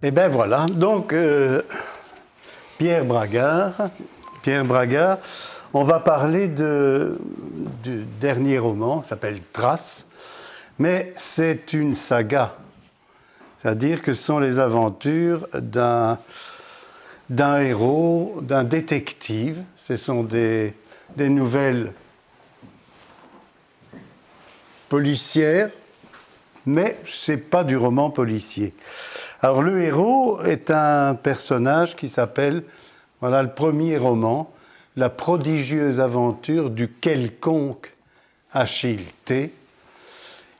Et bien voilà, donc Pierre Braggart, on va parler du dernier roman, qui s'appelle Traces, mais c'est une saga, c'est-à-dire que ce sont les aventures d'un héros, d'un détective, ce sont des nouvelles policières, mais ce n'est pas du roman policier. Alors le héros est un personnage qui s'appelle, voilà le premier roman, La prodigieuse aventure du quelconque Achille T.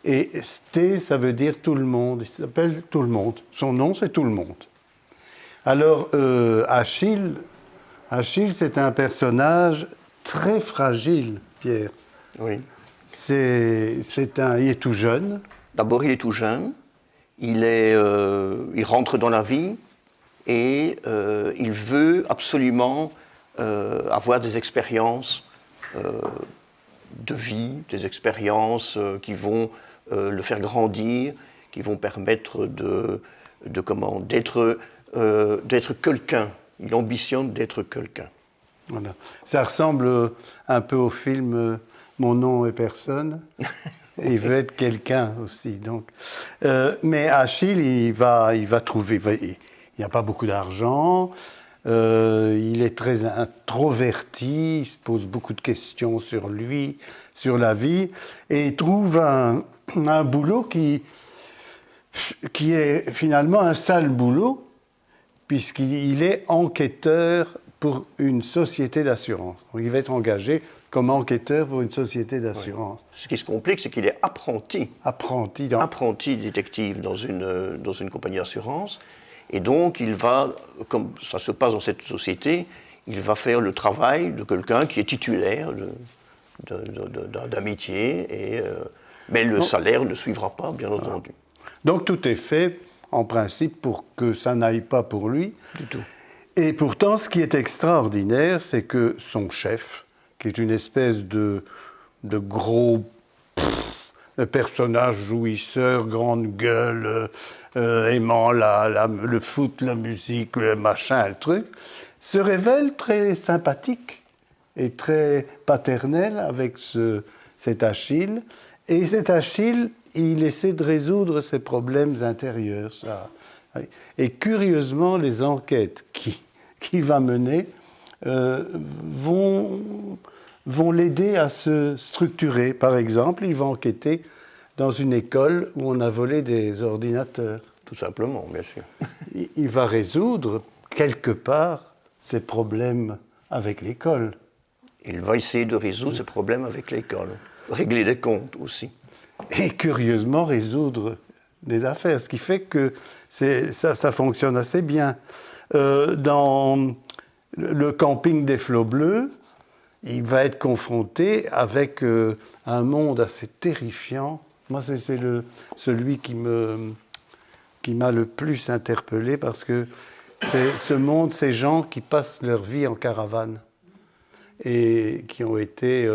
Et T, ça veut dire tout le monde, il s'appelle tout le monde. Son nom, c'est tout le monde. Alors Achille, c'est un personnage très fragile, Pierre. Oui. Il est tout jeune. D'abord, il est tout jeune. Il rentre dans la vie et il veut absolument avoir des expériences de vie, des expériences qui vont le faire grandir, qui vont permettre d'être quelqu'un. Il ambitionne d'être quelqu'un. Voilà. Ça ressemble un peu au film Mon nom est personne. Il veut être quelqu'un aussi. Donc. Mais Achille, il va trouver. Il n'y a pas beaucoup d'argent. Il est très introverti. Il se pose beaucoup de questions sur lui, sur la vie. Et il trouve un boulot qui est finalement un sale boulot, puisqu'il est enquêteur pour une société d'assurance. Donc, il va être engagé comme enquêteur pour une société d'assurance. Oui. Ce qui se complique, c'est qu'il est apprenti détective dans une compagnie d'assurance. Et donc, il va, comme ça se passe dans cette société, il va faire le travail de quelqu'un qui est titulaire d'un métier, mais le salaire ne suivra pas, bien entendu. Donc, tout est fait, en principe, pour que ça n'aille pas pour lui. Du tout. Et pourtant, ce qui est extraordinaire, c'est que son chef, qui est une espèce de gros personnage jouisseur, grande gueule, aimant le foot, la musique, le machin, le truc, se révèle très sympathique et très paternel avec cet Achille. Et cet Achille, il essaie de résoudre ses problèmes intérieurs. Ça. Et curieusement, les enquêtes qu'il va mener vont l'aider à se structurer. Par exemple, il va enquêter dans une école où on a volé des ordinateurs. Tout simplement, bien sûr. Il va résoudre, quelque part, ses problèmes avec l'école. Il va essayer de résoudre ses problèmes avec l'école. Régler des comptes aussi. Et curieusement, résoudre des affaires. Ce qui fait que ça fonctionne assez bien. Dans le camping des Flots Bleus, il va être confronté avec un monde assez terrifiant. Moi, c'est celui qui m'a le plus interpellé parce que c'est ce monde, ces gens qui passent leur vie en caravane et qui ont été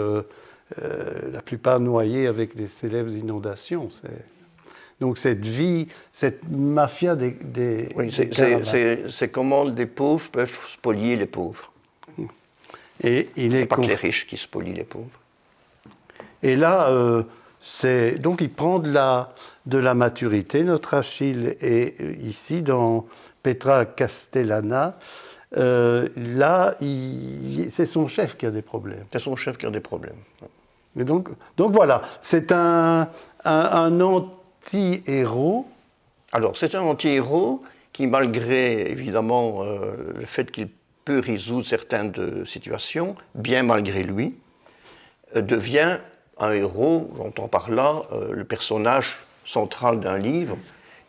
la plupart noyés avec les célèbres inondations. Donc cette vie, cette mafia des oui, c'est comment des pauvres peuvent spolier les pauvres. Et il est pas que les riches qui spolient les pauvres. Et là, donc il prend de la maturité, notre Achille. Et ici, dans Petra Castellana, là, c'est son chef qui a des problèmes. C'est son chef qui a des problèmes. Et donc voilà, c'est un anti-héros. Alors, c'est un anti-héros qui, malgré, évidemment, le fait qu'il peut résoudre certaines situations, bien malgré lui, devient un héros, j'entends par là le personnage central d'un livre,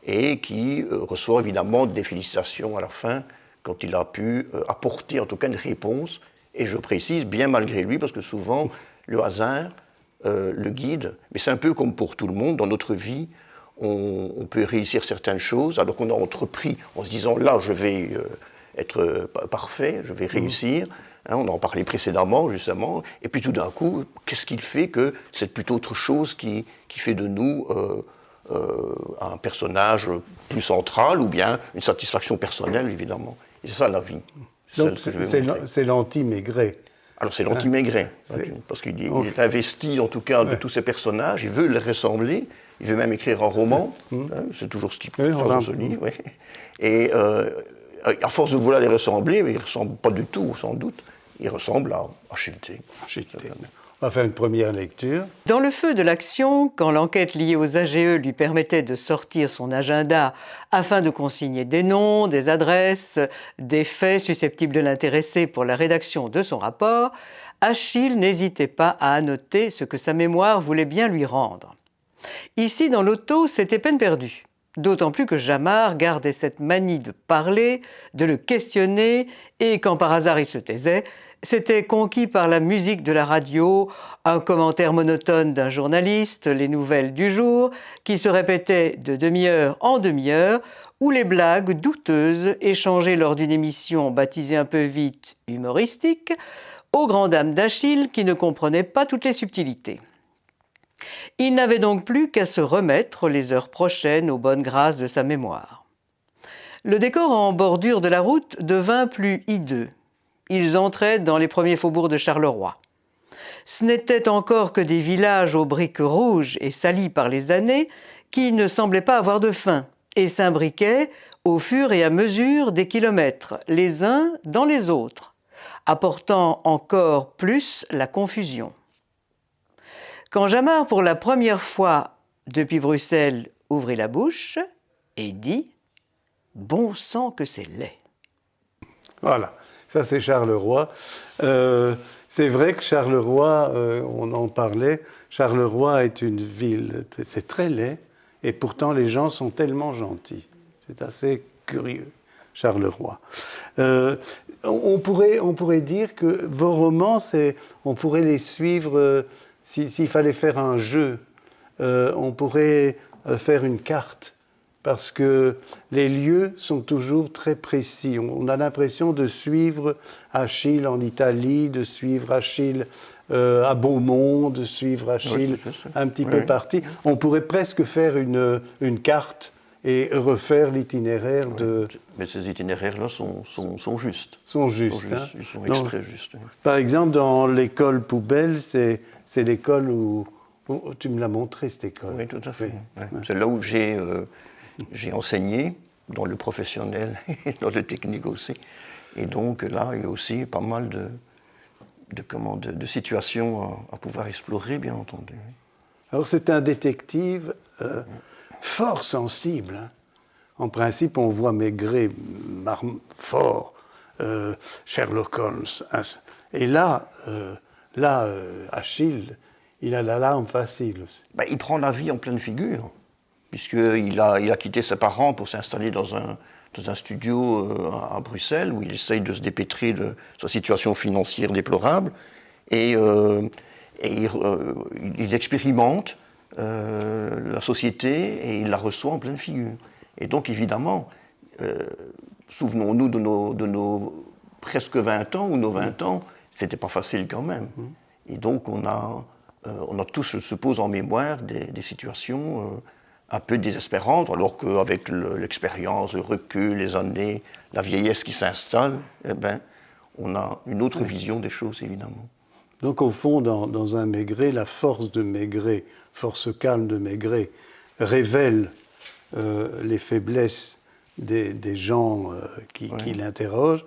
et qui reçoit évidemment des félicitations à la fin, quand il a pu apporter en tout cas une réponse, et je précise, bien malgré lui, parce que souvent, le hasard le guide, mais c'est un peu comme pour tout le monde, dans notre vie, on peut réussir certaines choses, alors qu'on a entrepris en se disant, là, je vais être parfait, je vais réussir. Hein, on en parlait précédemment, justement. Et puis tout d'un coup, qu'est-ce qu'il fait que c'est plutôt autre chose qui fait de nous un personnage plus central ou bien une satisfaction personnelle, évidemment. Et c'est ça la vie. Donc c'est l'anti-Maigret. Alors c'est l'anti-Maigret, parce qu'il est investi en tout cas de tous ces personnages, il veut les ressembler, il veut même écrire un roman, c'est toujours ce qu'il fait dans ce livre. Ouais. Et à force de vouloir les ressembler, mais il ne ressemble pas du tout, sans doute, il ressemble à Achille. On va faire une première lecture. Dans le feu de l'action, quand l'enquête liée aux AGE lui permettait de sortir son agenda afin de consigner des noms, des adresses, des faits susceptibles de l'intéresser pour la rédaction de son rapport, Achille n'hésitait pas à annoter ce que sa mémoire voulait bien lui rendre. Ici, dans l'auto, c'était peine perdue. D'autant plus que Jamard gardait cette manie de parler, de le questionner, et quand par hasard il se taisait, c'était conquis par la musique de la radio, un commentaire monotone d'un journaliste, les nouvelles du jour, qui se répétaient de demi-heure en demi-heure, ou les blagues douteuses échangées lors d'une émission baptisée un peu vite humoristique, aux grandes dames d'Achille qui ne comprenaient pas toutes les subtilités. Il n'avait donc plus qu'à se remettre les heures prochaines aux bonnes grâces de sa mémoire. Le décor en bordure de la route devint plus hideux. Ils entraient dans les premiers faubourgs de Charleroi. Ce n'étaient encore que des villages aux briques rouges et salis par les années qui ne semblaient pas avoir de fin et s'imbriquaient au fur et à mesure des kilomètres, les uns dans les autres, apportant encore plus la confusion. Quand Jamard, pour la première fois depuis Bruxelles, ouvrit la bouche et dit « Bon sang que c'est laid !» Voilà. Ça, c'est Charleroi. C'est vrai que Charleroi, on en parlait, Charleroi est une ville, c'est très laid, et pourtant les gens sont tellement gentils. C'est assez curieux, Charleroi. On pourrait dire que vos romans, on pourrait les suivre, s'il fallait faire un jeu, on pourrait faire une carte. Parce que les lieux sont toujours très précis. On a l'impression de suivre Achille en Italie, de suivre Achille à Beaumont, de suivre Achille un petit peu partout. On pourrait presque faire une carte et refaire l'itinéraire de... Mais ces itinéraires-là sont justes. Sont justes. Hein. Ils sont exprès justes. Par exemple, dans l'école Poubelle, c'est l'école où... Tu me l'as montré, cette école. Oui, tout à fait. Oui. Ouais. C'est là où j'ai enseigné, dans le professionnel et dans le technique aussi. Et donc là, il y a aussi pas mal de situations à pouvoir explorer, bien entendu. Alors c'est un détective fort sensible. Hein. En principe, on voit Maigret fort, Sherlock Holmes. Hein. Et là, Achille, il a la larme facile aussi. Ben, il prend la vie en pleine figure. Puisqu'il a quitté ses parents pour s'installer dans un studio à Bruxelles, où il essaye de se dépêtrer de sa situation financière déplorable, et il expérimente la société et il la reçoit en pleine figure. Et donc évidemment, souvenons-nous de nos presque 20 ans, ou nos 20 ans, c'était pas facile quand même. Et donc on a tous se pose en mémoire des situations un peu désespérante, alors qu'avec l'expérience, le recul, les années, la vieillesse qui s'installe, eh ben, on a une autre vision des choses, évidemment. Donc, au fond, dans un Maigret, la force de Maigret, force calme de Maigret, révèle les faiblesses des gens qui l'interrogent.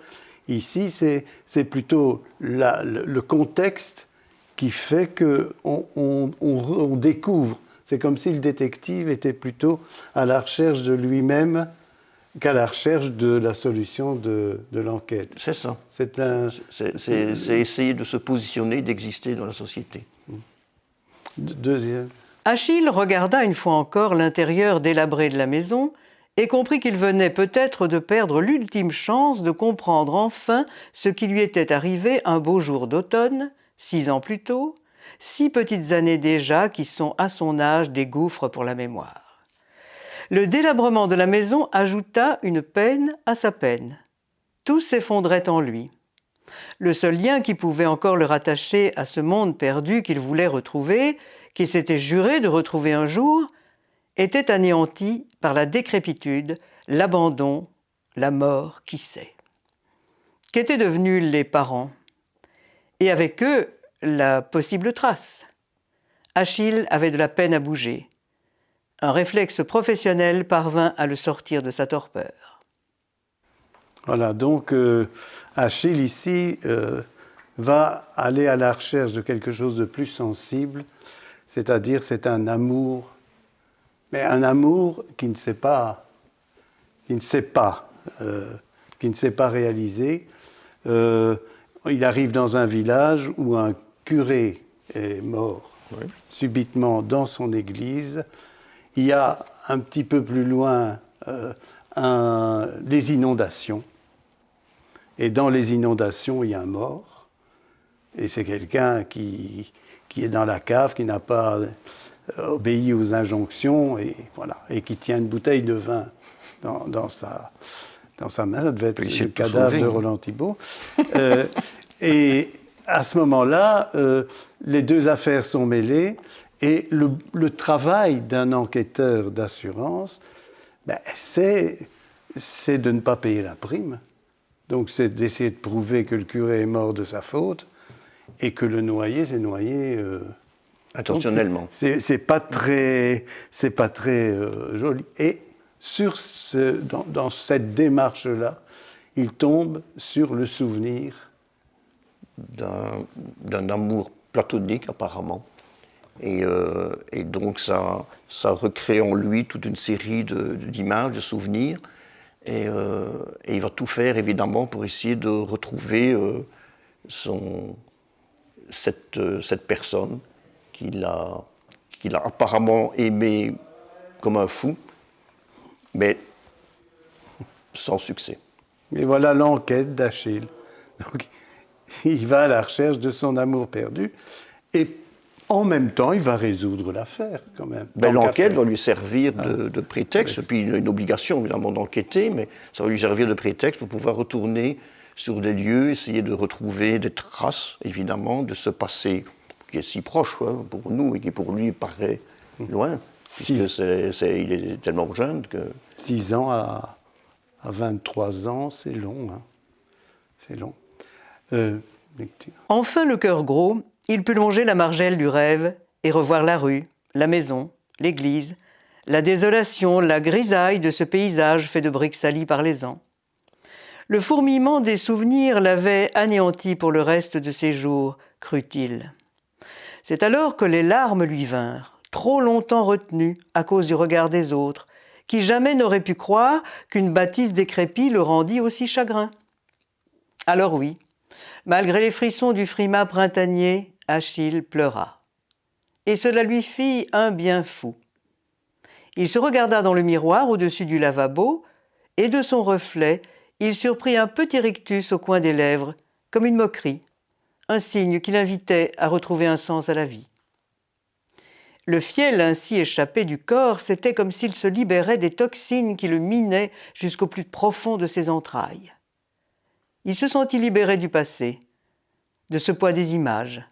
Ici, c'est plutôt le contexte qui fait qu'on découvre. C'est comme si le détective était plutôt à la recherche de lui-même qu'à la recherche de la solution de l'enquête. C'est ça. C'est essayer de se positionner, d'exister dans la société. Deuxième. Achille regarda une fois encore l'intérieur délabré de la maison et comprit qu'il venait peut-être de perdre l'ultime chance de comprendre enfin ce qui lui était arrivé un beau jour d'automne, 6 ans plus tôt, 6 petites années déjà qui sont à son âge des gouffres pour la mémoire. Le délabrement de la maison ajouta une peine à sa peine. Tout s'effondrait en lui. Le seul lien qui pouvait encore le rattacher à ce monde perdu qu'il voulait retrouver, qu'il s'était juré de retrouver un jour, était anéanti par la décrépitude, l'abandon, la mort, qui sait. Qu'étaient devenus les parents? Et avec eux, la possible trace. Achille avait de la peine à bouger. Un réflexe professionnel parvint à le sortir de sa torpeur. Voilà, donc Achille ici va aller à la recherche de quelque chose de plus sensible, c'est-à-dire c'est un amour, mais un amour qui ne s'est pas réalisé. Il arrive dans un village où un curé est mort subitement dans son église. Il y a un petit peu plus loin les inondations. Et dans les inondations, il y a un mort. Et c'est quelqu'un qui est dans la cave, qui n'a pas obéi aux injonctions, et voilà, et qui tient une bouteille de vin dans sa main. Ça devait être le cadavre de Roland Thibault. Et à ce moment-là, les deux affaires sont mêlées, et le travail d'un enquêteur d'assurance, c'est de ne pas payer la prime. Donc c'est d'essayer de prouver que le curé est mort de sa faute et que le noyé s'est noyé intentionnellement. C'est pas très joli. Et dans cette démarche-là, il tombe sur le souvenir d'un amour platonique apparemment. Et donc ça recrée en lui toute une série d'images, de souvenirs. Et il va tout faire, évidemment, pour essayer de retrouver cette personne qu'il a apparemment aimée comme un fou, mais sans succès. Et voilà l'enquête d'Achille. Donc, il va à la recherche de son amour perdu, et en même temps, il va résoudre l'affaire, quand même. L'enquête va lui servir de prétexte, puis il a une obligation, évidemment, d'enquêter, mais ça va lui servir de prétexte pour pouvoir retourner sur des lieux, essayer de retrouver des traces, évidemment, de ce passé qui est si proche pour nous et qui, pour lui, paraît loin, puisque il est tellement jeune que... 6 ans à 23 ans, c'est long. Hein. C'est long. Lecture. Enfin, le cœur gros, il put longer la margelle du rêve et revoir la rue, la maison, l'église, la désolation, la grisaille de ce paysage fait de briques salies par les ans. Le fourmillement des souvenirs l'avait anéanti pour le reste de ses jours, crut-il. C'est alors que les larmes lui vinrent, trop longtemps retenues à cause du regard des autres, qui jamais n'auraient pu croire qu'une bâtisse décrépite le rendît aussi chagrin. Alors oui, malgré les frissons du frimas printanier, Achille pleura. Et cela lui fit un bien fou. Il se regarda dans le miroir au-dessus du lavabo, et de son reflet, il surprit un petit rictus au coin des lèvres, comme une moquerie, un signe qui l'invitait à retrouver un sens à la vie. Le fiel ainsi échappé du corps, c'était comme s'il se libérait des toxines qui le minaient jusqu'au plus profond de ses entrailles. Il se sentit libéré du passé, de ce poids des images.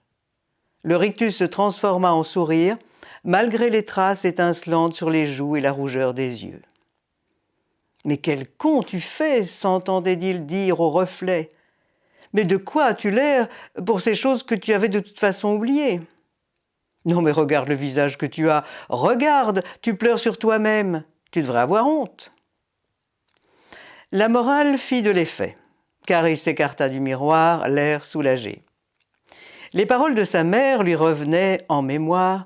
Le rictus se transforma en sourire, malgré les traces étincelantes sur les joues et la rougeur des yeux. « Mais quel con tu fais !» s'entendait-il dire au reflet. « Mais de quoi as-tu l'air pour ces choses que tu avais de toute façon oubliées ? Non mais regarde le visage que tu as, regarde, tu pleures sur toi-même, tu devrais avoir honte. » La morale fit de l'effet, car il s'écarta du miroir, l'air soulagé. Les paroles de sa mère lui revenaient en mémoire,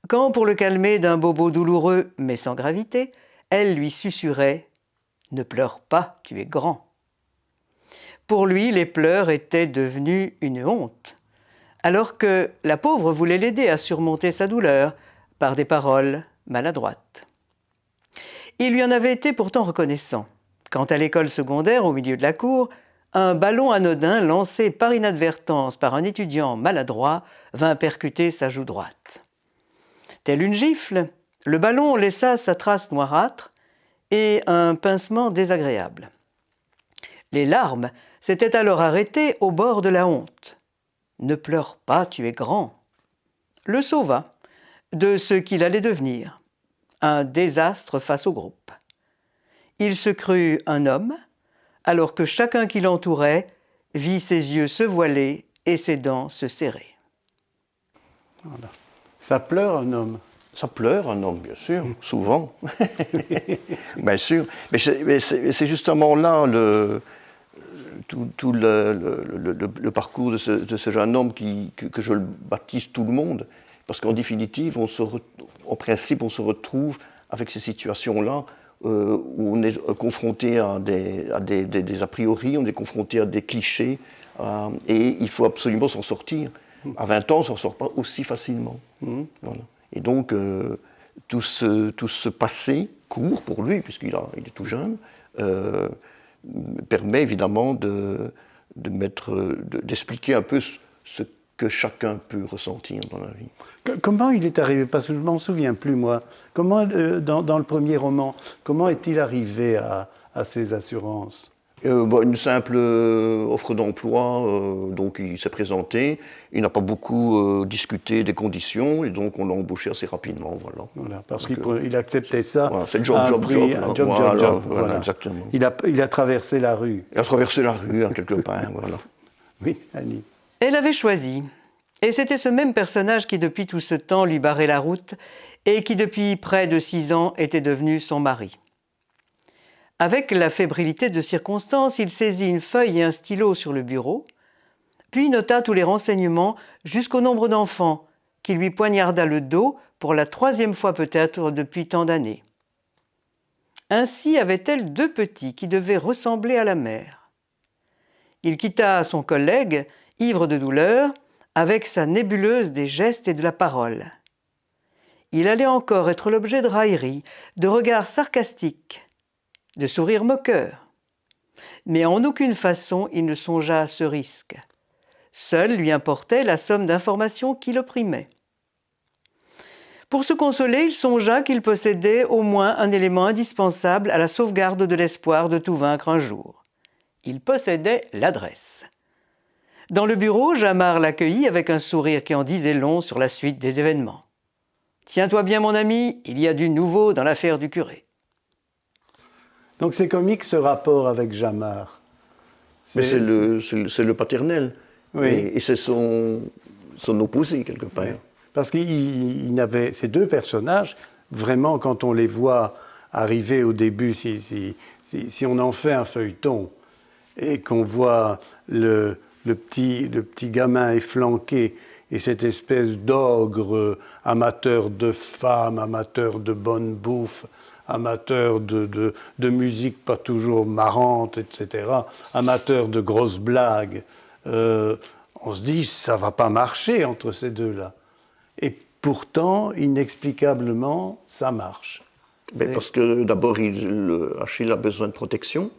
quand, pour le calmer d'un bobo douloureux, mais sans gravité, elle lui susurrait « Ne pleure pas, tu es grand ». Pour lui, les pleurs étaient devenus une honte, alors que la pauvre voulait l'aider à surmonter sa douleur par des paroles maladroites. Il lui en avait été pourtant reconnaissant, quand à l'école secondaire, au milieu de la cour, un ballon anodin lancé par inadvertance par un étudiant maladroit vint percuter sa joue droite. Telle une gifle, le ballon laissa sa trace noirâtre et un pincement désagréable. Les larmes s'étaient alors arrêtées au bord de la honte. « Ne pleure pas, tu es grand » le sauva de ce qu'il allait devenir, un désastre face au groupe. Il se crut un homme, alors que chacun qui l'entourait vit ses yeux se voiler et ses dents se serrer. Voilà. Ça pleure un homme. Ça pleure un homme, bien sûr, souvent. Bien sûr. Mais c'est justement là tout le parcours de ce jeune homme que je le baptise tout le monde. Parce qu'en définitive, en principe, on se retrouve avec ces situations-là où on est confronté à des a priori, on est confronté à des clichés, et il faut absolument s'en sortir. À 20 ans, on ne s'en sort pas aussi facilement. Voilà. Et donc, tout ce passé court pour lui, puisqu'il est tout jeune, permet évidemment d'expliquer un peu ce que chacun peut ressentir dans la vie. Comment il est arrivé? Parce que je ne m'en souviens plus, moi. Comment, dans le premier roman, comment est-il arrivé à ces assurances? Une simple offre d'emploi, donc il s'est présenté, il n'a pas beaucoup discuté des conditions, et donc on l'a embauché assez rapidement, Voilà, parce qu'il acceptait ça. Voilà, c'est job. Voilà, exactement. Il a traversé la rue. Il a traversé la rue, quelque part, voilà. Oui, Annie. Elle avait choisi. Et c'était ce même personnage qui, depuis tout ce temps, lui barrait la route et qui, depuis près de 6 ans, était devenu son mari. Avec la fébrilité de circonstance, il saisit une feuille et un stylo sur le bureau, puis nota tous les renseignements jusqu'au nombre d'enfants, qui lui poignarda le dos pour la 3e fois peut-être depuis tant d'années. Ainsi avait-elle 2 petits qui devaient ressembler à la mère. Il quitta son collègue, ivre de douleur, avec sa nébuleuse des gestes et de la parole. Il allait encore être l'objet de railleries, de regards sarcastiques, de sourires moqueurs. Mais en aucune façon il ne songea à ce risque. Seule lui importait la somme d'informations qui l'opprimait. Pour se consoler, il songea qu'il possédait au moins un élément indispensable à la sauvegarde de l'espoir de tout vaincre un jour. Il possédait l'adresse. Dans le bureau, Jamard l'accueillit avec un sourire qui en disait long sur la suite des événements. « Tiens-toi bien, mon ami, il y a du nouveau dans l'affaire du curé. » Donc c'est comique ce rapport avec Jamard. Mais c'est le paternel. Oui. Et c'est son opposé, quelque part. Oui. Parce qu'il avait ces 2 personnages, vraiment, quand on les voit arriver au début, si on en fait un feuilleton, et qu'on voit le petit gamin efflanqué, et cette espèce d'ogre amateur de femmes, amateur de bonne bouffe, amateur de musique pas toujours marrante, etc., amateur de grosses blagues, on se dit, ça va pas marcher entre ces 2-là. Et pourtant, inexplicablement, ça marche. Mais parce que d'abord, Achille a besoin de protection,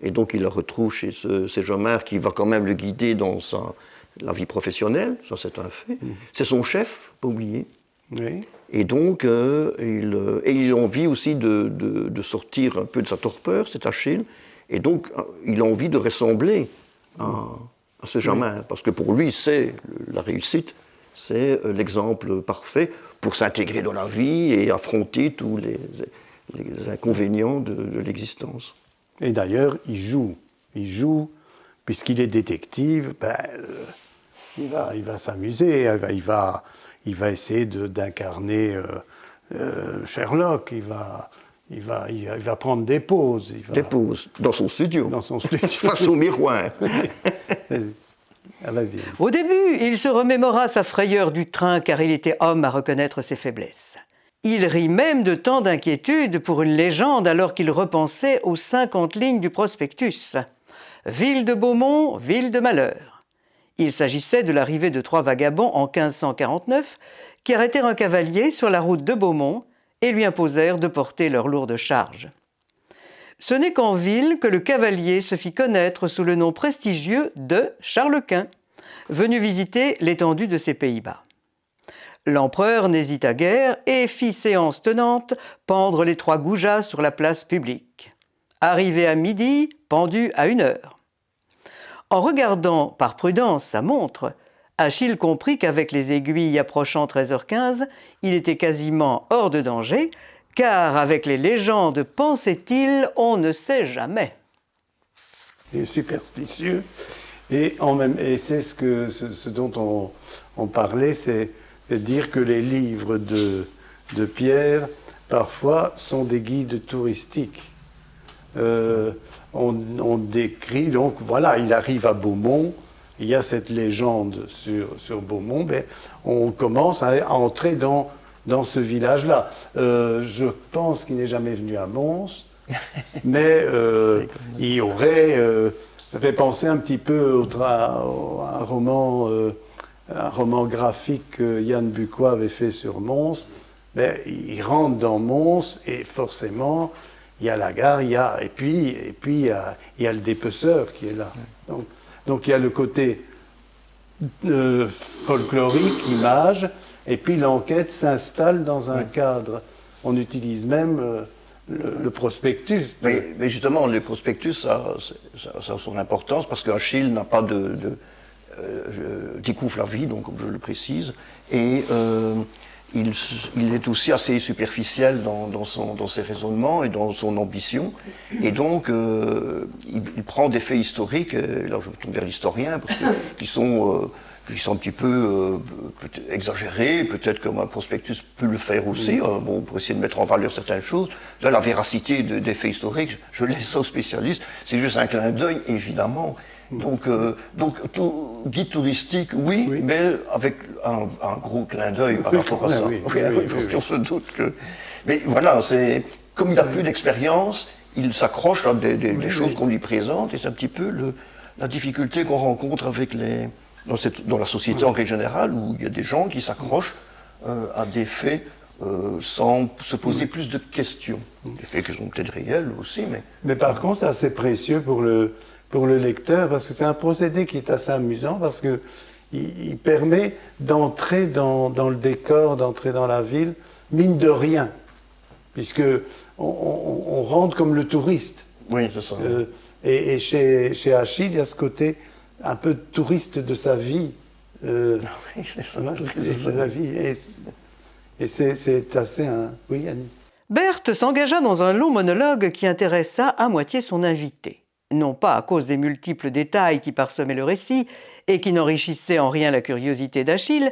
et donc il le retrouve chez ce Jamard qui va quand même le guider dans la vie professionnelle, ça c'est un fait. C'est son chef, pas oublier. Oui. Et donc, il a envie aussi de sortir un peu de sa torpeur, cet Achille, et donc il a envie de ressembler à ce Jamard, parce que pour lui, c'est la réussite, c'est l'exemple parfait pour s'intégrer dans la vie et affronter tous les inconvénients de l'existence. Et d'ailleurs, il joue, puisqu'il est détective, il va s'amuser, il va essayer d'incarner Sherlock, il va prendre des pauses. Des pauses, dans son studio. Face au miroir. Vas-y. Au début, il se remémora sa frayeur du train car il était homme à reconnaître ses faiblesses. Il rit même de tant d'inquiétude pour une légende alors qu'il repensait aux 50 lignes du prospectus. Ville de Beaumont, ville de malheur. Il s'agissait de l'arrivée de 3 vagabonds en 1549 qui arrêtèrent un cavalier sur la route de Beaumont et lui imposèrent de porter leurs lourdes charges. Ce n'est qu'en ville que le cavalier se fit connaître sous le nom prestigieux de Charles Quint, venu visiter l'étendue de ses Pays-Bas. L'empereur n'hésita guère et fit séance tenante pendre les 3 goujats sur la place publique. Arrivé à midi, pendu à 1 heure. En regardant par prudence sa montre, Achille comprit qu'avec les aiguilles approchant 13h15, il était quasiment hors de danger, car avec les légendes, pensait-il, on ne sait jamais. Il est superstitieux, et c'est ce dont on parlait, c'est dire que les livres de Pierre, parfois, sont des guides touristiques. On décrit, donc voilà, il arrive à Beaumont, il y a cette légende sur Beaumont, mais on commence à entrer dans ce village-là. Je pense qu'il n'est jamais venu à Mons, mais il y aurait... ça fait penser un petit peu à un roman graphique que Yann Bucois avait fait sur Mons. Mais il rentre dans Mons et forcément, il y a la gare, et puis il y a le dépeceur qui est là. Donc il y a le côté folklorique, image, et puis l'enquête s'installe dans un cadre. On utilise même le prospectus. Mais justement, le prospectus, ça a son importance parce qu'Achille n'a pas découvre la vie, donc comme je le précise, et il est aussi assez superficiel dans ses raisonnements et dans son ambition. Et donc, il prend des faits historiques, et là je me tourne vers l'historien, parce qui sont un petit peu exagérés, peut-être comme un prospectus peut le faire aussi, bon, pour essayer de mettre en valeur certaines choses. Là, la véracité des faits historiques, je laisse ça aux spécialistes, c'est juste un clin d'œil, évidemment. Donc tout guide touristique, oui, mais avec un gros clin d'œil par rapport à ça. Oui, parce qu'on se doute que... Mais voilà, comme il n'a plus d'expérience, il s'accroche à des choses qu'on lui présente, et c'est un petit peu la difficulté qu'on rencontre avec dans la société en règle générale, où il y a des gens qui s'accrochent à des faits sans se poser plus de questions. Des faits qui sont peut-être réels aussi, mais... Mais par contre, c'est assez précieux pour le lecteur, parce que c'est un procédé qui est assez amusant, parce qu'il permet d'entrer dans le décor, d'entrer dans la ville, mine de rien, puisque on rentre comme le touriste. Oui, c'est ça. Et chez Achille, il y a ce côté un peu touriste de sa vie. Oui, c'est ça. Et c'est assez... Oui, Annie. Berthe s'engagea dans un long monologue qui intéressa à moitié son invité. Non pas à cause des multiples détails qui parsemaient le récit et qui n'enrichissaient en rien la curiosité d'Achille,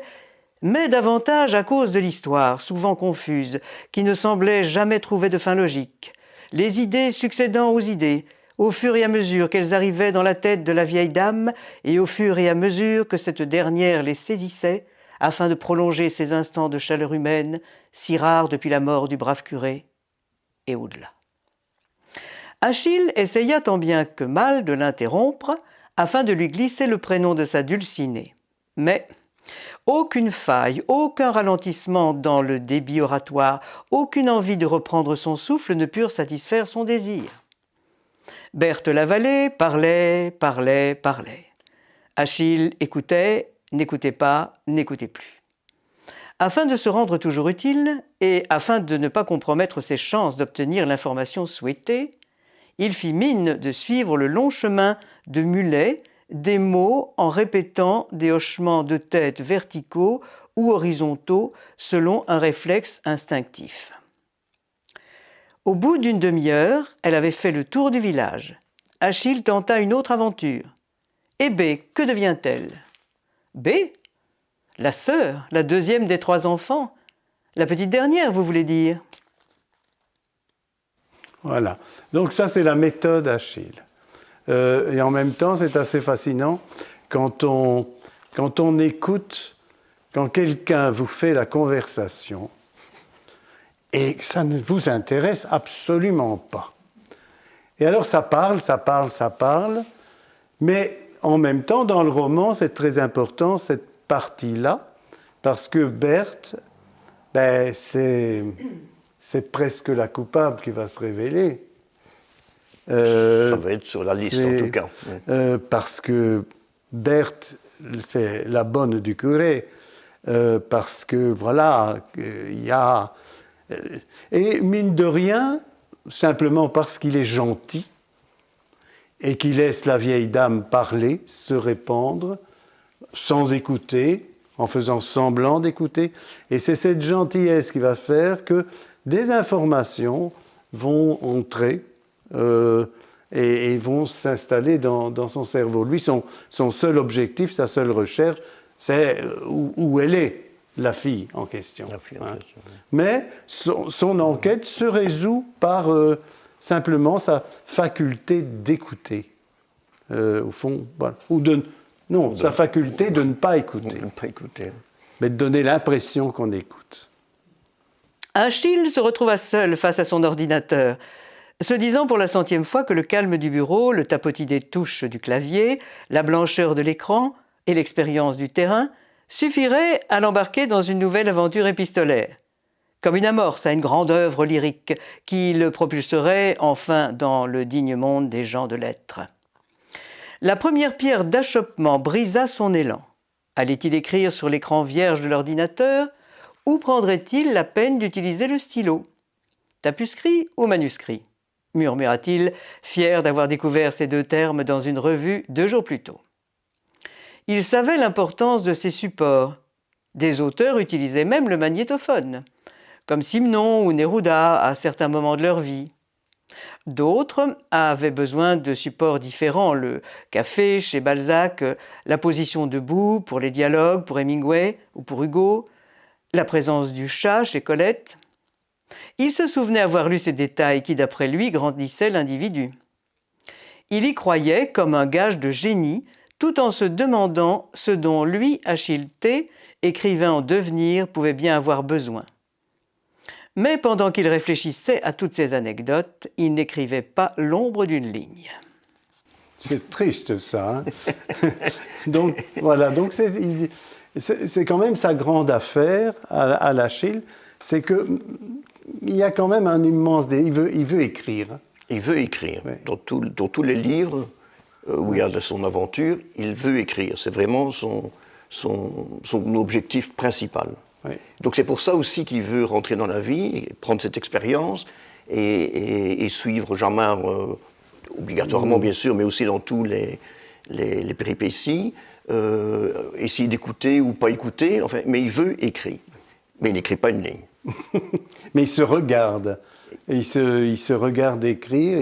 mais davantage à cause de l'histoire, souvent confuse, qui ne semblait jamais trouver de fin logique, les idées succédant aux idées, au fur et à mesure qu'elles arrivaient dans la tête de la vieille dame et au fur et à mesure que cette dernière les saisissait, afin de prolonger ces instants de chaleur humaine, si rares depuis la mort du brave curé, et au-delà. Achille essaya tant bien que mal de l'interrompre, afin de lui glisser le prénom de sa dulcinée. Mais aucune faille, aucun ralentissement dans le débit oratoire, aucune envie de reprendre son souffle ne purent satisfaire son désir. Berthe Lavallée parlait. Achille écoutait, n'écoutait pas, n'écoutait plus. Afin de se rendre toujours utile, et afin de ne pas compromettre ses chances d'obtenir l'information souhaitée, il fit mine de suivre le long chemin de mulet, des mots en répétant des hochements de tête verticaux ou horizontaux selon un réflexe instinctif. Au bout d'une demi-heure, elle avait fait le tour du village. Achille tenta une autre aventure. Et B, que devient-elle? B? La sœur, la deuxième des 3 enfants. La petite dernière, vous voulez dire? Voilà. Donc ça, c'est la méthode Achille. Et en même temps, c'est assez fascinant quand on écoute, quand quelqu'un vous fait la conversation et que ça ne vous intéresse absolument pas. Et alors ça parle, mais en même temps, dans le roman, c'est très important, cette partie-là, parce que Berthe, c'est presque la coupable qui va se révéler. Ça va être sur la liste, en tout cas. Parce que Berthe, c'est la bonne du curé, parce que, voilà, il y a... Et mine de rien, simplement parce qu'il est gentil, et qu'il laisse la vieille dame parler, se répandre, sans écouter, en faisant semblant d'écouter. Et c'est cette gentillesse qui va faire que des informations vont entrer et vont s'installer dans son cerveau. Lui, son seul objectif, sa seule recherche, c'est où elle est, la fille en question. La fille en question, oui. Mais son enquête se résout par simplement sa faculté d'écouter. Au fond, voilà. Sa faculté de ne pas écouter. De ne pas écouter. Mais de donner l'impression qu'on écoute. Achille se retrouva seul face à son ordinateur, se disant pour la 100e fois que le calme du bureau, le tapotis des touches du clavier, la blancheur de l'écran et l'expérience du terrain suffiraient à l'embarquer dans une nouvelle aventure épistolaire, comme une amorce à une grande œuvre lyrique qui le propulserait enfin dans le digne monde des gens de lettres. La première pierre d'achoppement brisa son élan. Allait-il écrire sur l'écran vierge de l'ordinateur ou prendrait-il la peine d'utiliser le stylo? Tapuscrit ou manuscrit? Murmura-t-il, fier d'avoir découvert ces deux termes dans une revue 2 jours plus tôt. Il savait l'importance de ces supports. Des auteurs utilisaient même le magnétophone, comme Simon ou Neruda à certains moments de leur vie. D'autres avaient besoin de supports différents, le café chez Balzac, la position debout pour les dialogues pour Hemingway ou pour Hugo, la présence du chat chez Colette. Il se souvenait avoir lu ces détails qui, d'après lui, grandissaient l'individu. Il y croyait comme un gage de génie, tout en se demandant ce dont lui, Achille T., écrivain en devenir, pouvait bien avoir besoin. Mais pendant qu'il réfléchissait à toutes ces anecdotes, il n'écrivait pas l'ombre d'une ligne. C'est triste, ça. Hein. Donc, voilà. Donc, c'est quand même sa grande affaire à l'Achille. C'est qu'il y a quand même un immense... Il veut écrire. Il veut écrire. Oui. Dans tous les livres où il y a de son aventure, il veut écrire. C'est vraiment son objectif principal. Oui. Donc c'est pour ça aussi qu'il veut rentrer dans la vie, prendre cette expérience et suivre Jamard obligatoirement bien sûr, mais aussi dans tous les péripéties, essayer d'écouter ou pas écouter, enfin, mais il veut écrire. Mais il n'écrit pas une ligne. Mais il se regarde. Il se regarde écrire,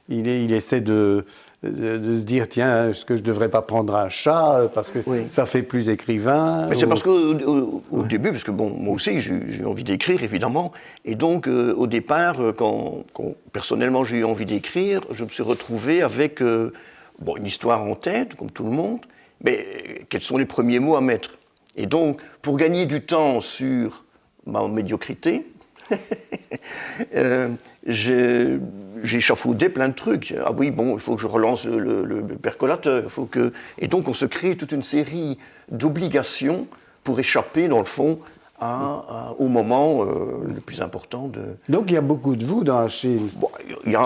il essaie de se dire, tiens, est-ce que je ne devrais pas prendre un chat parce que ça fait plus écrivain. Mais c'est parce qu'au début, parce que bon, moi aussi j'ai eu envie d'écrire évidemment, et donc au départ, quand personnellement j'ai eu envie d'écrire, je me suis retrouvé avec une histoire en tête, comme tout le monde, mais quels sont les premiers mots à mettre? Et donc, pour gagner du temps sur ma médiocrité, j'ai échafaudé plein de trucs. Ah oui, bon, il faut que je relance le percolateur. Et donc, on se crée toute une série d'obligations pour échapper, dans le fond, au moment le plus important de... Donc, il y a beaucoup de vous dans Achille. Bon, il y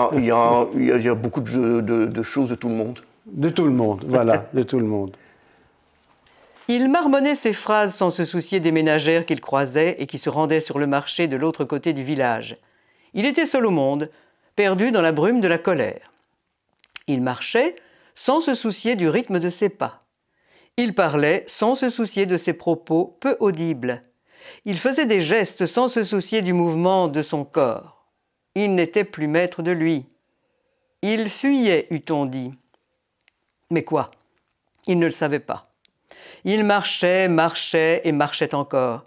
a beaucoup de choses de tout le monde. De tout le monde, voilà, de tout le monde. Il marmonnait ses phrases sans se soucier des ménagères qu'il croisait et qui se rendaient sur le marché de l'autre côté du village. Il était seul au monde, perdu dans la brume de la colère. Il marchait sans se soucier du rythme de ses pas. Il parlait sans se soucier de ses propos peu audibles. Il faisait des gestes sans se soucier du mouvement de son corps. Il n'était plus maître de lui. Il fuyait, eût-on dit. Mais quoi? Il ne le savait pas. Il marchait, marchait et marchait encore.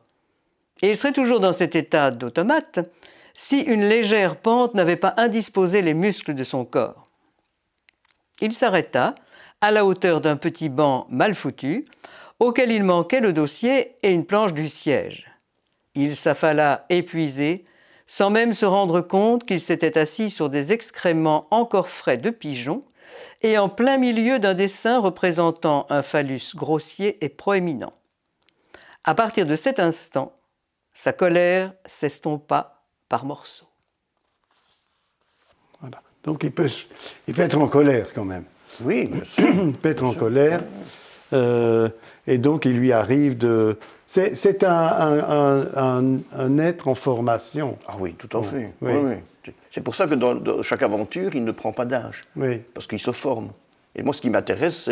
Et il serait toujours dans cet état d'automate si une légère pente n'avait pas indisposé les muscles de son corps. Il s'arrêta à la hauteur d'un petit banc mal foutu, auquel il manquait le dossier et une planche du siège. Il s'affala épuisé, sans même se rendre compte qu'il s'était assis sur des excréments encore frais de pigeon et en plein milieu d'un dessin représentant un phallus grossier et proéminent. À partir de cet instant, sa colère s'estompa par morceaux. Voilà. Donc il peut être en colère quand même. Oui, bien sûr. Il peut être en colère. Et donc il lui arrive de... C'est un être en formation. Ah oui, tout à fait. Oui. Oui. C'est pour ça que dans chaque aventure, il ne prend pas d'âge. Oui. Parce qu'il se forme. Et moi, ce qui m'intéresse,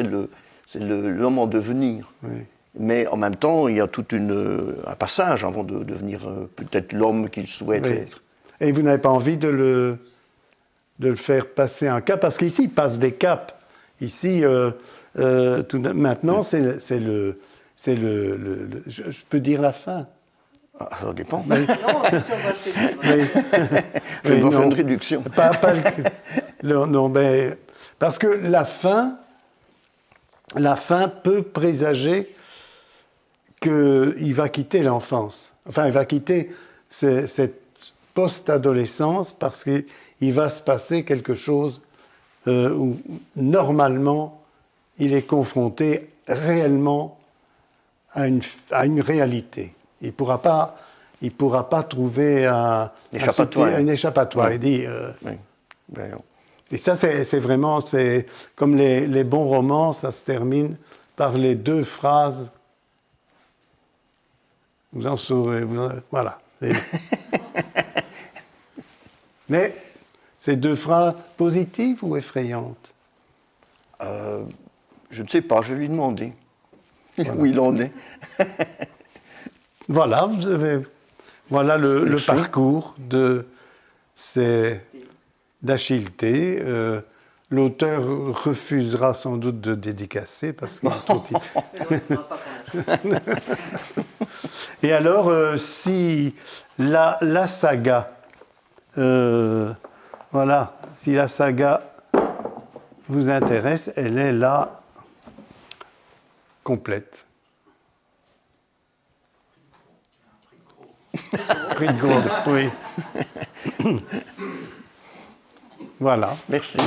c'est l'homme en devenir. Oui. Mais en même temps, il y a tout un passage avant de devenir peut-être l'homme qu'il souhaite être. Et vous n'avez pas envie de le faire passer un cap, parce qu'ici, il passe des caps. Ici, maintenant, c'est le je peux dire la fin. Ah, ça dépend. Non, si on va acheter Je dois faire une réduction. Non, mais parce que la fin peut présager qu'il va quitter l'enfance. Enfin, il va quitter cette post-adolescence parce qu'il va se passer quelque chose où, normalement, il est confronté réellement à une réalité. Il ne pourra pas trouver un échappatoire. Oui. Il dit, Oui. Ben non. et ça, c'est vraiment, comme les bons romans, ça se termine par les deux phrases. Vous en saurez, voilà. Mais ces deux phrases positives ou effrayantes? Je ne sais pas, je vais lui demander Voilà. où il en est. Voilà, voilà le Merci. parcours d'Achille T. L'auteur refusera sans doute de dédicacer parce qu'il est trop type. Et alors, si la saga, voilà, si la saga vous intéresse, elle est là, complète. Prix de gros, oui. Voilà. Merci.